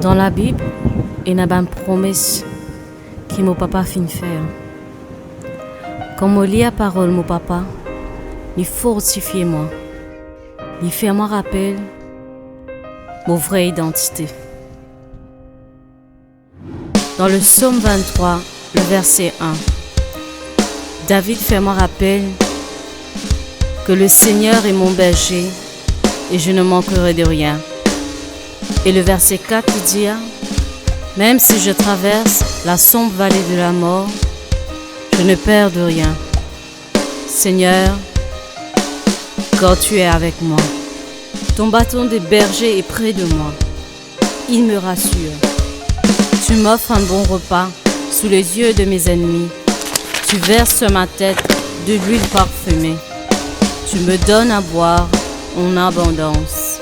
Dans la Bible, il y a une promesse que mon papa fin faire. Quand je lis la parole de mon papa, il fortifie moi. Il fait moi rappel mon vraie identité. Dans le psaume 23, le verset 1, David fait moi rappel que le Seigneur est mon berger et je ne manquerai de rien. Et le verset 4 dit, même si je traverse la sombre vallée de la mort, je ne perds de rien. Seigneur, quand tu es avec moi, ton bâton de berger est près de moi. Il me rassure. Tu m'offres un bon repas sous les yeux de mes ennemis. Tu verses sur ma tête de l'huile parfumée. Tu me donnes à boire en abondance.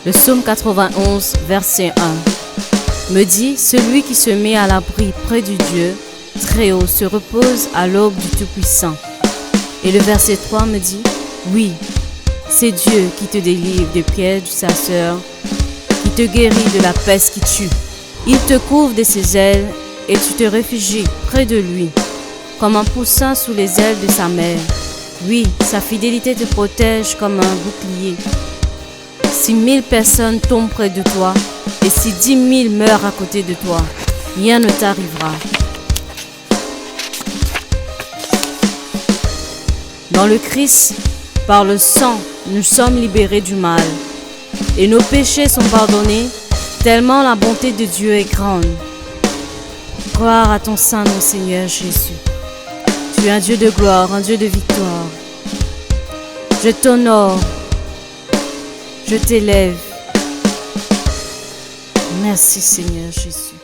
Le psaume 91, verset 1, me dit, celui qui se met à l'abri près du Dieu très haut se repose à l'aube du Tout-Puissant. Et le verset 3 me dit, oui, c'est Dieu qui te délivre des pièges du chasseur, qui te guérit de la peste qui tue. Il te couvre de ses ailes et tu te réfugies près de lui, comme un poussin sous les ailes de sa mère. Oui, sa fidélité te protège comme un bouclier. Si 1000 personnes tombent près de toi et si 10 000 meurent à côté de toi, rien ne t'arrivera. Dans le Christ, par le sang, nous sommes libérés du mal et nos péchés sont pardonnés tellement la bonté de Dieu est grande. Gloire à ton Saint nom, Seigneur Jésus. Tu es un Dieu de gloire, un Dieu de victoire. Je t'honore. Je t'élève. Merci Seigneur Jésus.